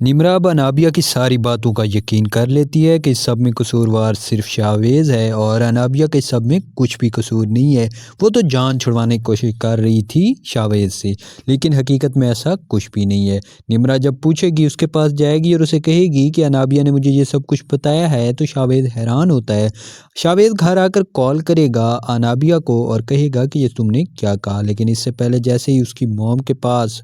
निमरा अब अनाबिया की सारी बातों का यकीन कर लेती है कि सब में कसूरवार सिर्फ शावेज़ है और अनाबिया के सब में कुछ भी कसूर नहीं है। वो तो जान छुड़वाने की कोशिश कर रही थी शावेज़ से, लेकिन हकीकत में ऐसा कुछ भी नहीं है। निमरा जब पूछेगी, उसके पास जाएगी और उसे कहेगी कि अनाबिया ने मुझे ये सब कुछ बताया है, तो शावेज़ हैरान होता है। शावेज़ घर आकर कॉल करेगा अनाबिया को और कहेगा कि ये तुमने क्या कहा, लेकिन इससे पहले जैसे ही उसकी मॉम के पास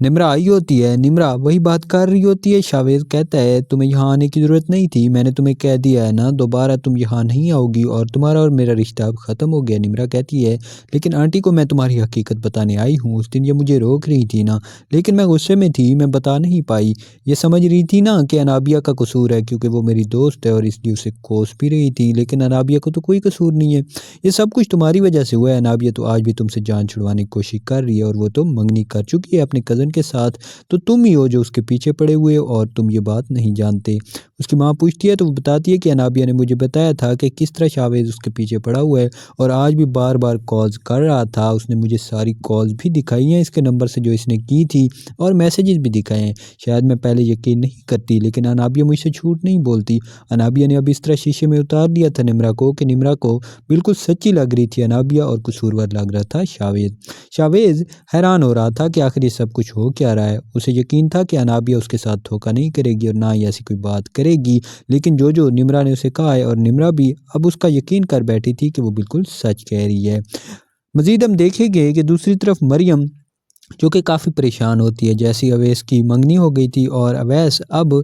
निम्रा आई होती है, निम्रा वही बात कर रही होती है। शावेज़ कहता है, तुम्हें यहाँ आने की ज़रूरत नहीं थी, मैंने तुम्हें कह दिया है ना, दोबारा तुम यहाँ नहीं आओगी और तुम्हारा और मेरा रिश्ता अब ख़त्म हो गया। निम्रा कहती है, लेकिन आंटी को मैं तुम्हारी हकीकत बताने आई हूँ, उस दिन ये मुझे रोक रही थी ना, लेकिन मैं गुस्से में थी, मैं बता नहीं पाई। ये समझ रही थी ना कि अनाबिया का कसूर है, क्योंकि वो मेरी दोस्त है और इसलिए उसे कोस भी रही थी, लेकिन अनाबिया को तो कोई कसूर नहीं है। ये सब कुछ तुम्हारी वजह से हुआ है। अनाबिया तो आज भी तुमसे जान छुड़वाने की कोशिश कर रही है और वो तो मंगनी कर चुकी है अपने कज़न के साथ। तो तुम ही हो जो उसके पीछे पड़े हुए हो और तुम ये बात नहीं जानते। उसकी माँ पूछती है तो वो बताती है कि अनाबिया ने मुझे बताया था कि किस तरह शावेज़ उसके पीछे पड़ा हुआ है और आज भी बार बार कॉल्स कर रहा था। उसने मुझे सारी कॉल्स भी दिखाई हैं इसके नंबर से जो इसने की थी और मैसेजेस भी दिखाए हैं। शायद मैं पहले यकीन नहीं करती, लेकिन अनाबिया मुझसे झूठ नहीं बोलती। अनाबिया ने अब इस तरह शीशे में उतार दिया था निम्रा को कि निम्रा को बिल्कुल सच्ची लग रही थी अनाबिया और कसूरवर लग रहा था शावेज़। शावेज़ हैरान हो रहा था कि आखिर ये सब कुछ हो क्या रहा है। उसे यकीन था कि अनाबिया उसके साथ धोखा नहीं करेगी और ना ही ऐसी कोई बात करेगी, लेकिन जो जो निम्रा ने उसे कहा है और निम्रा भी अब उसका यकीन कर बैठी थी कि वो बिल्कुल सच कह रही है। मज़ीद हम देखेंगे कि दूसरी तरफ मरियम, जो कि काफ़ी परेशान होती है, जैसी अवैस की मंगनी हो गई थी और अवैस अब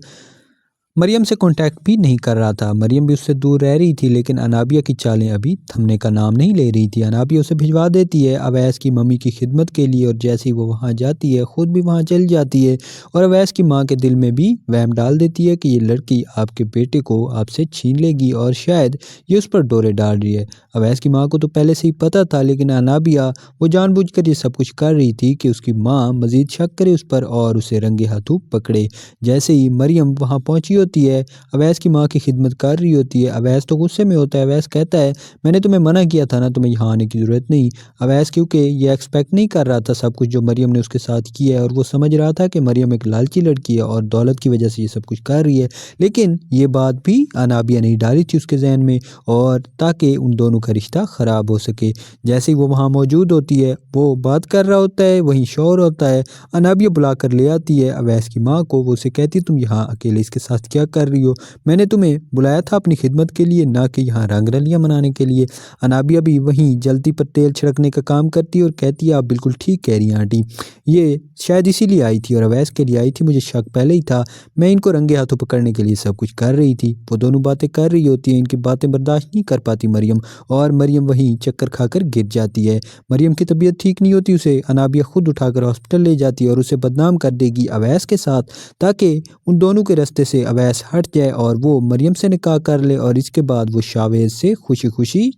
मरियम से कांटेक्ट भी नहीं कर रहा था। मरियम भी उससे दूर रह रही थी, लेकिन अनाबिया की चालें अभी थमने का नाम नहीं ले रही थी। अनाबिया उसे भिजवा देती है अवैस की मम्मी की खिदमत के लिए और जैसे ही वो वहाँ जाती है खुद भी वहाँ चल जाती है और अवैस की माँ के दिल में भी वहम डाल देती है कि ये लड़की आपके बेटे को आपसे छीन लेगी और शायद ये उस पर डोरे डाल रही है। अवैस की माँ को तो पहले से ही पता था, लेकिन अनाबिया वो जानबूझकर ये सब कुछ कर रही थी कि उसकी माँ मज़ीद शक करे उस पर और उसे रंगे हाथों पकड़े। जैसे ही मरियम वहाँ पहुँची होती है, अवैस की माँ की खिदमत कर रही होती है। अवैस तो गुस्से में होता है। अवैस कहता है, मैंने तुम्हें मना किया था ना, तुम्हें यहाँ आने की ज़रूरत नहीं। अवैस क्योंकि ये एक्सपेक्ट नहीं कर रहा था सब कुछ जो मरियम ने उसके साथ किया है और वो समझ रहा था कि मरियम एक लालची लड़की है और दौलत की वजह से ये सब कुछ कर रही है, लेकिन ये बात भी अनाबिया नहीं डाली थी उसके जहन में और ताकि उन दोनों का रिश्ता ख़राब हो सके। जैसे ही वो वहाँ मौजूद होती है, वो बात कर रहा होता है, वहीं शोर होता है। अनाबिया बुला कर ले आती है अवैस की माँ को। वो उसे कहती है, तुम यहाँ अकेले इसके साथ क्या कर रही हो? मैंने तुम्हें बुलाया था अपनी खिदमत के लिए, ना कि यहाँ रंग रलियाँ मनाने के लिए। अनाबिया भी वहीं जलती पर तेल छिड़कने का काम करती है और कहती है, आप बिल्कुल ठीक कह रही हैं आंटी, ये शायद इसीलिए आई थी और अवैस के लिए आई थी। मुझे शक पहले ही था, मैं इनको रंगे हाथों पकड़ने के लिए सब कुछ कर रही थी। वो दोनों बातें कर रही होती हैं, इनकी बातें बर्दाश्त नहीं कर पाती मरियम और मरियम वहीं चक्कर खाकर गिर जाती है। मरियम की तबीयत ठीक नहीं होती, उसे अनाबिया खुद उठाकर हॉस्पिटल ले जाती है और उसे बदनाम कर देगी अवैस के साथ, ताकि उन दोनों के रास्ते से अवैस हट जाए और वो मरियम से निकाह कर ले और इसके बाद वो शावेज़ से खुशी खुशी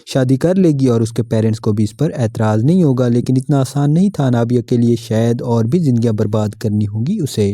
शादी कर लेगी और उसके पेरेंट्स को भी इस पर एतराज़ नहीं होगा। लेकिन इतना आसान नहीं था अनाबिया के लिए, शायद और भी ज़िंदगियां बर्बाद करनी होगी उसे।